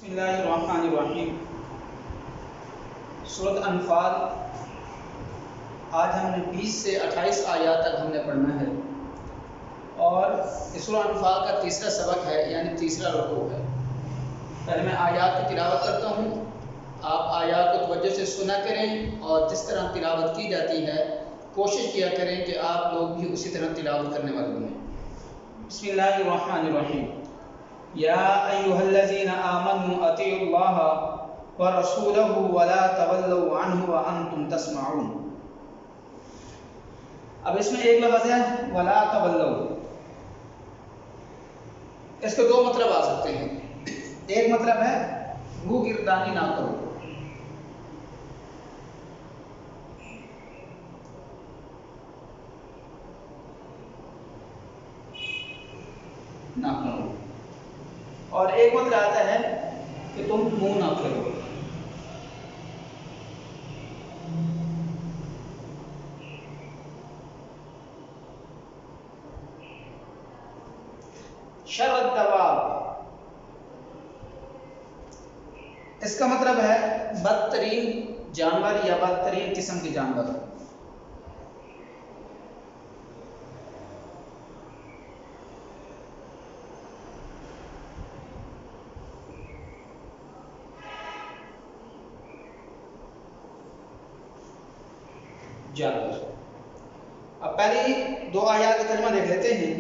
بسم اللہ الرحمن الرحیم۔ سورۃ انفال آج ہم نے 20 سے 28 آیات تک ہم نے پڑھنا ہے، اور اس سورۃ انفال کا تیسرا سبق ہے، یعنی تیسرا رکوع ہے۔ پہلے میں آیات کی تلاوت کرتا ہوں، آپ آیات کو توجہ سے سنا کریں، اور جس طرح تلاوت کی جاتی ہے کوشش کیا کریں کہ آپ لوگ بھی اسی طرح تلاوت کرنے والے بنیں۔ بسم اللہ الرحمن الرحیم۔ یا ایھا الذین آمنوا اطیعوا اللہ ورسولہ ولا تولوا عنہ وانتم تسمعون۔ اب اس میں ایک لفظ ہے ولا تولوا، اس کے دو مطلب آ سکتے ہیں۔ ایک مطلب ہے منہ گردانی نہ کرو، نہ کرو، اور ایک مطلب آتا ہے کہ تم منہ نہ پھیرو۔ شر الدواب، اس کا مطلب ہے بدترین جانور یا بدترین قسم کے جانور۔ اب پہلی دو آیات کا ترجمہ دیکھ لیتے ہیں۔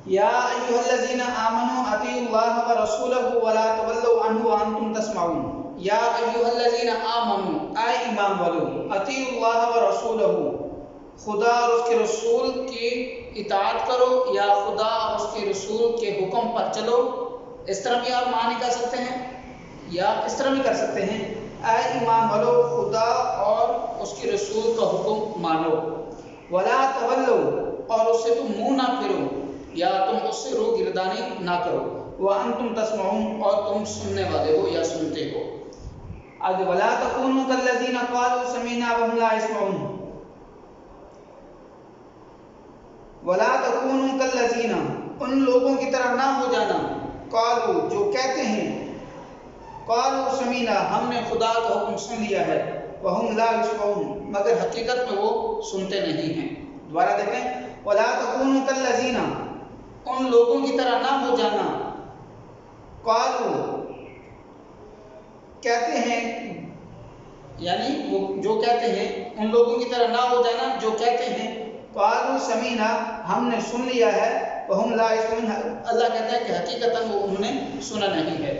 یا ایھا الذین آمنوا اطیعوا اللہ ورسولہ ولا تولوا عنہ وانتم تسمعون۔ یا ایھا الذین آمنوا، اے ایمان والو، اطیعوا اللہ ورسولہ، خدا اور اس کے رسول کی اطاعت کرو، یا خدا اور اس کے رسول کے حکم پر چلو۔ اس طرح بھی آپ معنی کر سکتے ہیں، یا اس طرح بھی کر سکتے ہیں اے ایمان والو، خدا اور اس کے رسول کا حکم مانو۔ ولا تولوا، اور اس سے تم منہ نہ پھرو، یا تم اس سے رو گردانی نہ کرو۔ وانتم تسمعون، اور تم سننے والے ہو یا سنتے ہو۔ اب ولا تکونوا کالذین قالوا سمعنا وهم لا يسمعون۔ ولا تکونوا کالذین، ان لوگوں کی طرح نہ ہو جانا، قالوا، جو کہتے ہیں، قالوا سمعنا، ہم نے خدا کا حکم سن لیا ہے، وهم لا يسمعون، مگر حقیقت میں وہ سنتے نہیں ہیں۔ دوبارہ دیکھیں، ولا تکونوا کالذین، ان لوگوں کی طرح نہ ہو جانا، قالوا، کہتے ہیں، یعنی وہ جو کہتے ہیں، ان لوگوں کی طرح نہ ہو جانا جو کہتے ہیں قالوا سمعنا، ہم نے سن لیا ہے، وهم لا يسمعون، اللہ کہتا ہے کہ حقیقتاً وہ انہوں نے سنا نہیں ہے۔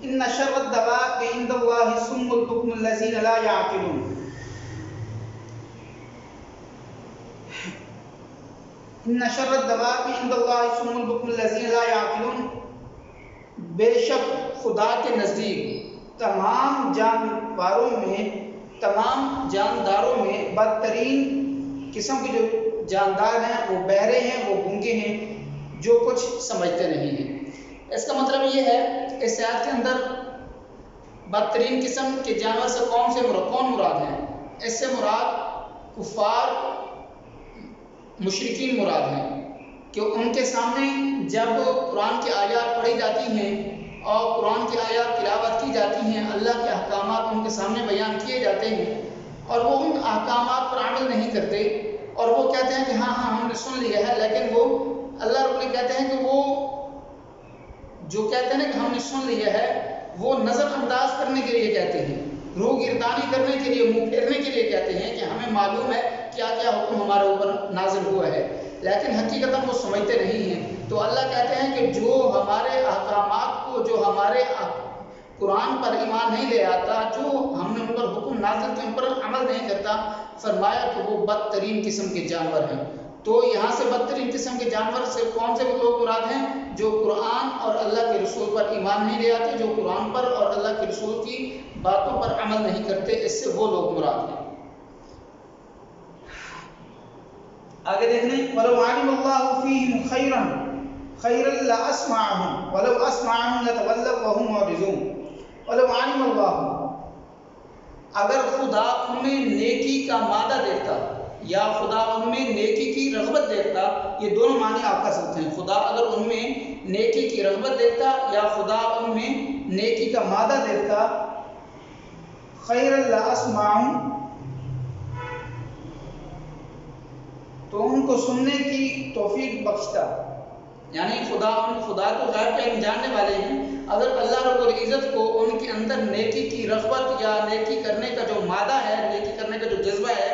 ان شر الدواب عند اللہ الصم البکم الذین لا یعقلون۔ ان شر الدواب عند اللہ الصم البکم الذین لا یعقلون، بے شک خدا کے نزدیک تمام جانوروں میں، تمام جانداروں میں بدترین قسم کے جو جاندار ہیں وہ بہرے ہیں، وہ گونگے ہیں، جو کچھ سمجھتے نہیں ہیں۔ اس کا مطلب یہ ہے کہ اس آیت کے اندر بدترین قسم کے جانور سے کون مراد ہیں؟ اس سے مراد کفار مشرکین مراد ہیں، کہ ان کے سامنے جب قرآن کی آیات پڑھی جاتی ہیں اور قرآن کی آیات تلاوت کی جاتی ہیں، اللہ کے احکامات ان کے سامنے بیان کیے جاتے ہیں، اور وہ ان احکامات پر عمل نہیں کرتے، اور وہ کہتے ہیں کہ ہاں ہم نے سن لیا ہے، لیکن وہ اللہ رب نے کہتے ہیں کہ وہ جو کہتے ہیں کہ ہم نے سن لیا ہے، وہ نظر انداز کرنے کے لیے کہتے ہیں، روح گردانی کرنے کے لیے، منہ پھیرنے کے لیے کہتے ہیں کہ ہمیں معلوم ہے کیا کیا حکم ہمارے اوپر نازل ہوا ہے، لیکن حقیقتاً وہ سمجھتے نہیں ہیں۔ تو اللہ کہتے ہیں کہ جو ہمارے احکامات کو، جو ہمارے قرآن پر ایمان نہیں لے آتا، جو ہم نے ان پر حکم نازل کے ان پر عمل نہیں کرتا، فرمایا کہ وہ بدترین قسم کے جانور ہیں۔ تو یہاں سے بدترین قسم کے جانور سے کون سے لوگ مراد ہیں؟ جو قرآن اور اللہ کے رسول پر ایمان نہیں لے آتے، جو قرآن پر اور اللہ کے رسول کی باتوں پر عمل نہیں کرتے، اس سے وہ لوگ مراد ہیں۔ آگے دیکھنے، وَلَوْ عَلِمَ اللَّهُ فِيهِمْ خَيْرًا لَأَسْمَعَهُمْ وَلَوْ أَسْمَعَهُمْ لَتَوَلَّوْا وَهُمْ مُعْرِضُونَ۔ وَلَوْ عَلِمَ اللَّهُ، اگر خدا ان میں نیکی کا مادہ دیتا، یا خدا ان میں نیکی کی رغبت دیکھتا، یہ دونوں معنی آپ کر سکتے ہیں۔ خدا اگر ان میں نیکی کی رغبت دیتا یا خدا ان میں نیکی کا مادہ دیتا، خیر لاسمعہم، تو ان کو سننے کی توفیق بخشتا. یعنی خدا تو غیب کے جاننے والے ہیں، اگر اللہ رب العزت کو ان کے اندر نیکی کی رغبت یا نیکی کرنے کا جو مادہ ہے، نیکی کرنے کا جو جذبہ ہے،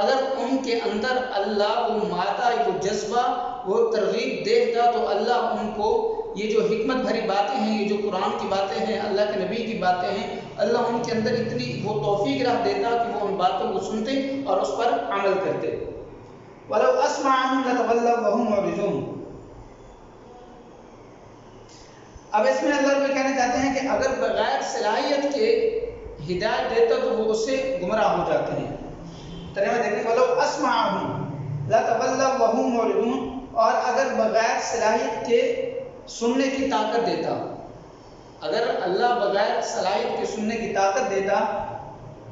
اگر ان کے اندر اللہ وہ مادہ، وہ جذبہ، وہ ترغیب دیتا تو اللہ ان کو یہ جو حکمت بھری باتیں ہیں، یہ جو قرآن کی باتیں ہیں، اللہ کے نبی کی باتیں ہیں، اللہ ان کے اندر اتنی وہ توفیق رکھ دیتا کہ وہ ان باتوں کو سنتے اور اس پر عمل کرتے. وَلَوْ أَسْمَعَهُمْ لَتَوَلَّوْا وَهُمْ مُعْرِضُونَ. اب اس میں اللہ بھی کہنا چاہتے ہیں کہ اگر بغیر صلاحیت کے ہدایت دیتا تو وہ اس سے گمراہ ہو جاتے ہیں. ترجمہ دیکھیں، وَلَوْ أَسْمَعَهُمْ لَتَوَلَّوْا وَهُمْ مُعْرِضُونَ. اور اگر بغیر صلاحیت کے سننے کی طاقت دیتا، اگر اللہ بغیر صلاحیت کے سننے کی طاقت دیتا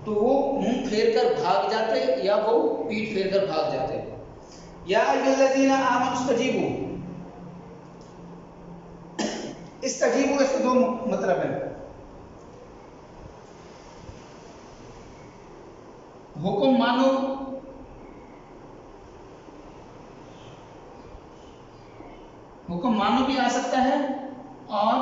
تو وہ منہ پھیر کر بھاگ جاتے یا وہ پیٹ پھیر کر بھاگ جاتے. یا ایھا الذین آمنوا استجیبوا، استجیبوا اس کے دو مطلب ہیں. حکم مانو، حکم مانو بھی آ سکتا ہے، اور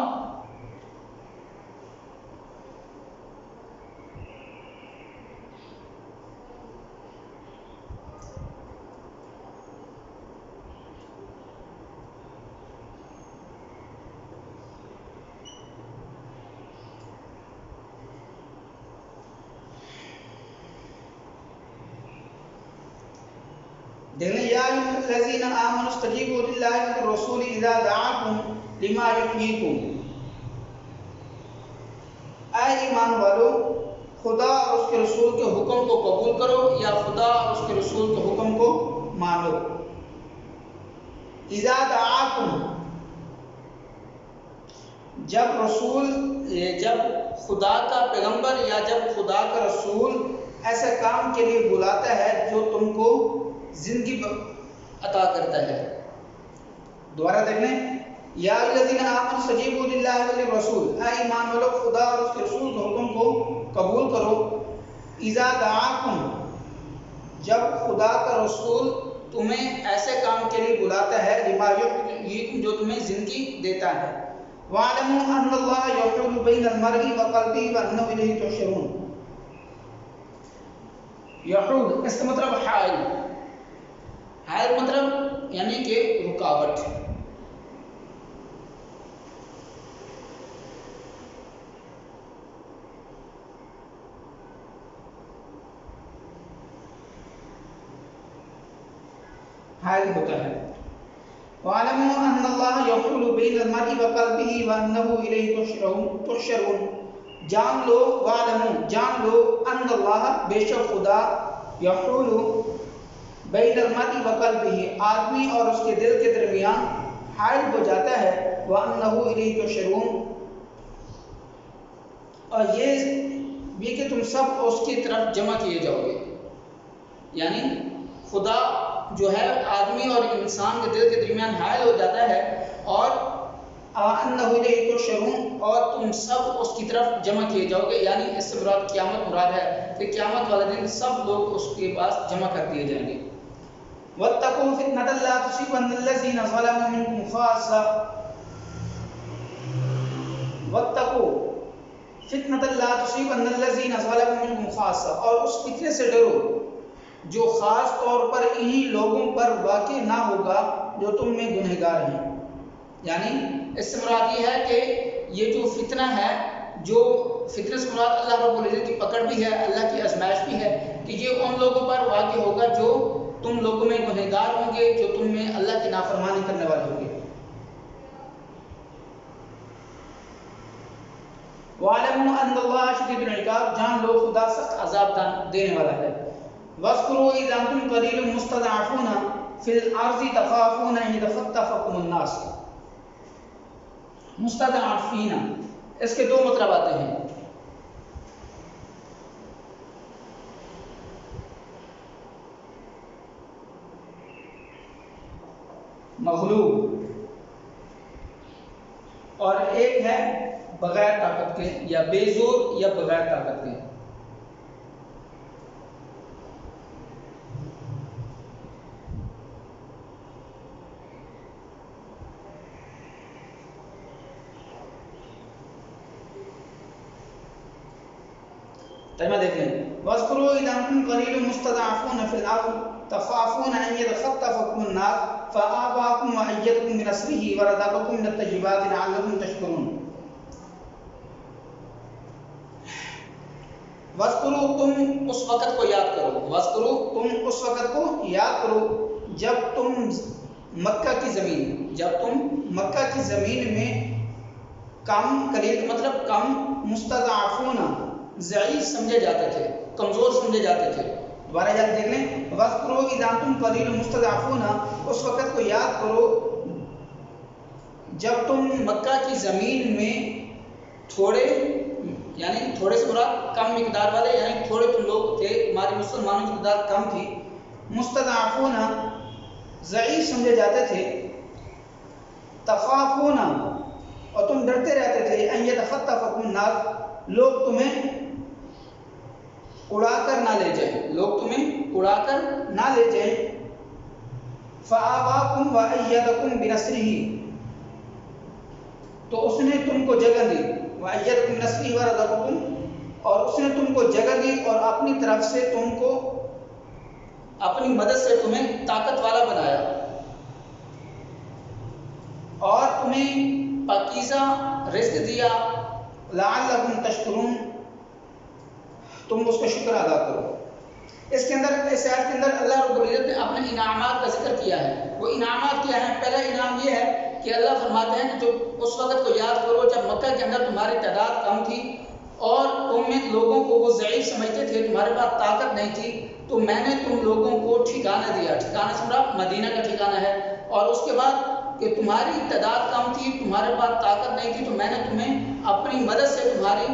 دیکھیں، یا ایھا الذین آمنوا استجیبوا للہ والرسول اذا دعاکم لما یحییکم. اے ایمان والو، خدا اور اس کے رسول کے حکم کو قبول کرو یا خدا اور اس کے رسول کے حکم کو مانو. اذا دعاکم، جب خدا کا پیغمبر یا جب خدا کا رسول ایسے کام کے لیے بلاتا ہے جو تم کو زندگی عطا کرتا ہے. دوبارہ دیکھ لیں، یا الذین آمنوا استجیبوا للہ وللرسول، اے ایمان والو، خدا اور اس کے رسول کے حکم کو قبول کرو. اذا دعاکم، جب خدا کا رسول تمہیں ایسے کام کے لیے بلاتا ہے، لما یحییکم، جو تمہیں زندگی دیتا ہے. وَاعْلَمُوا أَنَّ اللَّهَ يَحُولُ بَيْنَ الْمَرْءِ وَقَلْبِهِ وَأَنَّهُ إِلَيْهِ تُحْشَرُونَ. یحول اس کا مطلب حائل، حائل مطلب یعنی کہ رکاوٹ. حائل ہوتا ہے. وَاعْلَمُوا أَنَّ اللَّهَ يَحُولُ بَيْنَ الْمَرْءِ وَقَلْبِهِ وَأَنَّهُ إِلَيْهِ تُحْشَرُونَ. جان لو، وَاعْلَمُوا جان لو، أَنَّ اللَّهَ بے شک خدا، يَحُولُ بَيْنَ الْمَرْءِ وَقَلْبِهِ آدمی اور اس کے دل کے درمیان حائل ہو جاتا ہے. وَأَنَّهُ إِلَيْهِ تُحْشَرُونَ، اور یہ بھی کہ تم سب اس کی طرف جمع کیے جاؤ گے. یعنی خدا جو ہے آدمی اور انسان کے دل کے درمیان حائل ہو جاتا ہے، اور انہ الیہ تحشرون، اور تم سب اس کی طرف جمع کیے جاؤ گے. یعنی اس سے مراد قیامت مراد ہے کہ قیامت والے دن سب لوگ اس کے پاس جمع کر دیے جائیں گے. واتقوا فتنة لا تصيبن الذين ظلموا منكم خاصة. واتقوا فتنة لا تصيبن الذين ظلموا منكم خاصة، اور اس فتنے سے ڈرو جو خاص طور پر انہی لوگوں پر واقع نہ ہوگا جو تم میں گنہگار ہیں. یعنی اس سے مراد یہ ہے کہ یہ جو فتنہ ہے، جو فتنہ سے مراد اللہ رب العزت کی پکڑ بھی ہے، اللہ کی آزمائش بھی ہے، کہ یہ ان لوگوں پر واقع ہوگا جو تم لوگوں میں گنہگار ہوں گے، جو تم میں اللہ کی نافرمانی کرنے والے ہوں گے. وَاعْلَمُوا أَنَّ اللَّهَ شَدِيدُ الْعِقَابِ، جان لو خدا سخت عذاب دینے والا ہے. وَاذْكُرُوا إِذْ أَنْتُمْ قَلِيلٌ مُسْتَضْعَفُونَ فِي الْأَرْضِ تَخَافُونَ أَنْ يَتَخَطَّفَكُمُ النَّاسُ. مستضعفین اس کے دو مطلب آتے ہیں. مغلوب، اور ایک ہے بغیر طاقت کے یا بے زور یا بغیر طاقت کے. ترجمہ دیکھ لیں. وَاذْكُرُوا إِذْ أَنْتُمْ قَلِيلٌ مُسْتَضْعَفُونَ فِي الْأَرْضِ تَخَافُونَ أَنْ يَتَخَطَّفَكُمُ النَّاسُ فَآوَاكُمْ وَأَيَّدَكُمْ بِنَصْرِهِ وَرَزَقَكُمْ مِنَ الطَّيِّبَاتِ لَعَلَّكُمْ تَشْكُرُونَ. وَاذْكُرُوا تم اس وقت کو یاد کرو. وَاذْكُرُوا تم اس وقت کو یاد کرو جب تم مکہ کی زمین میں کم، قلیل مطلب کم، مستضعفون ضعیف سمجھے جاتے تھے، کمزور سمجھے جاتے تھے. دوبارہ یاد دیکھ لیں. وَاذْكُرُوا إِذْ أَنْتُمْ قَلِيلٌ مُسْتَضْعَفُونَ اس وقت کو یاد کرو جب تم مکہ کی زمین میں تھوڑے، یعنی تھوڑے سے مراد کم مقدار والے، یعنی تھوڑے تم لوگ تھے، ہمارے مسلمانوں کی تعداد کم تھی. مستضعفون ضعیف سمجھے جاتے تھے. تخافون اور تم ڈرتے رہتے تھے. ان یتخطفکم الناس لوگ تمہیں اڑا کر نہ لے جائیں، لوگ تمہیں اڑا کر نہ لے جائیں. فآواکم وأیدکم بنصرہ تو اس نے تم کو جگہ دی. وأیدکم بنصرہ ورزقکم اور اس نے تم کو جگہ دی اور اپنی طرف سے تم کو، اپنی مدد سے تمہیں طاقت والا بنایا اور تمہیں پاکیزہ رزق دیا. لعلکم تشکرون تم اس کا شکر ادا کرو. اس کے اندر، اس آیت کے اندر اللہ رب العزت نے اپنے انعامات کا ذکر کیا ہے. وہ انعامات کیا ہیں؟ پہلا انعام یہ ہے کہ اللہ فرماتے ہیں کہ جو اس وقت کو یاد کرو جب مکہ کے اندر تمہاری تعداد کم تھی اور تم میں لوگوں کو وہ ضعیف سمجھتے تھے، تمہارے پاس طاقت نہیں تھی، تو میں نے تم لوگوں کو ٹھکانہ دیا. ٹھکانہ سے مراد مدینہ کا ٹھکانہ ہے. اور اس کے بعد کہ تمہاری تعداد کم تھی، تمہارے پاس طاقت نہیں تھی، تو میں نے تمہیں اپنی مدد سے تمہاری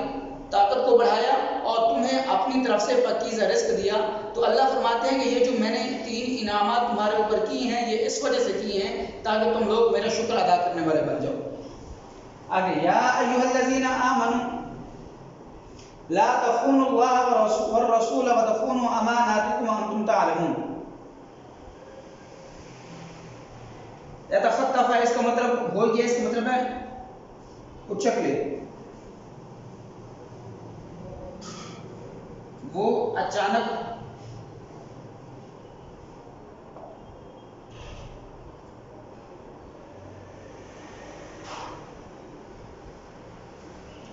طاقت کو بڑھایا اور تمہیں اپنی طرف سے پاکیزہ رزق دیا. تو اللہ فرماتے ہیں کہ یہ جو میں نے 3 انعامات تمہارے اوپر کی ہیں، یہ اس وجہ سے کی ہیں تاکہ تم لوگ میرا شکر ادا کرنے والے بن جاؤ. آگے یا ایھا الذین آمنوا لا تخونوا اللہ والرسول وتخونوا اماناتکم وانتم تعلمون. یتخطف ہے اس کا مطلب ہو گیا، اس کا مطلب ہے اچک لے، وہ اچانک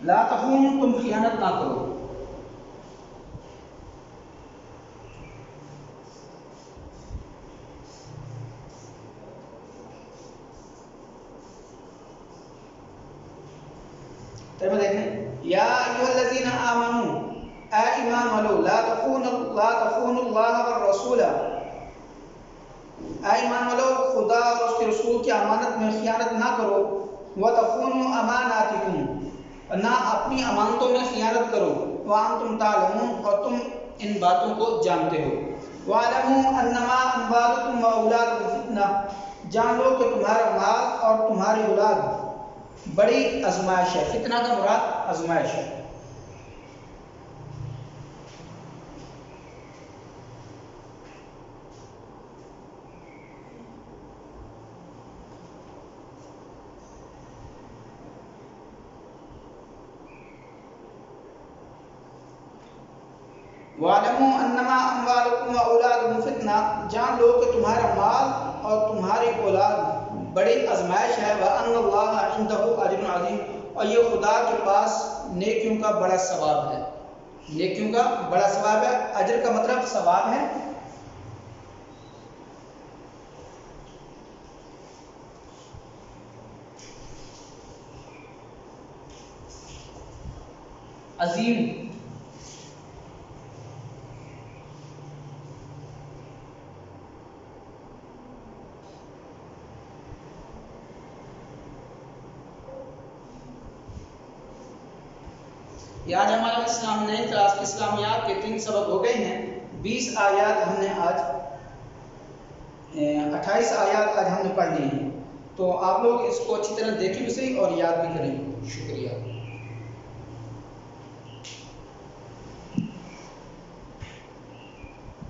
لا تخون تم خیانت نہ کرو. ترجمہ دیکھیں. یا ایھا الذین آمنوا اے ایمان والو لا تخونوا اللہ والرسول اے ایمان والو خدا اور اس کے رسول کی امانت میں خیانت نہ کرو. وتخونوا اماناتکم نہ اپنی امانتوں میں خیانت کرو. وانتم تعلمون اور تم ان باتوں کو جانتے ہو. واعلموا انما اموالکم واولادکم فتنہ جان لو کہ تمہارا مال اور تمہاری اولاد بڑی آزمائش ہے. فتنہ کا مراد آزمائش ہے. وَاعْلَمُوا أَنَّمَا أَمْوَالُكُمْ وَأَوْلَادُكُمْ فِتْنَةٌ جان لو کہ تمہارا مال اور تمہاری اولاد بڑی آزمائش ہے. وَأَنَّ اللَّهَ عِندَهُ أَجْرٌ عَظِيمٌ اور یہ خدا کے پاس نیکیوں کا بڑا ثواب ہے. نیکیوں کا بڑا ثواب ہے. اجر کا مطلب ثواب ہے. عظیم آج ہمارا اسلام نئے کلاس کے اسلامیات کے 3 سبق ہو گئے ہیں. 20 آیات ہم نے آج 28 آیات آج ہم نے پڑھ لی ہیں. تو آپ لوگ اس کو اچھی طرح دیکھیں بھی صحیح اور یاد بھی کریں. شکریہ.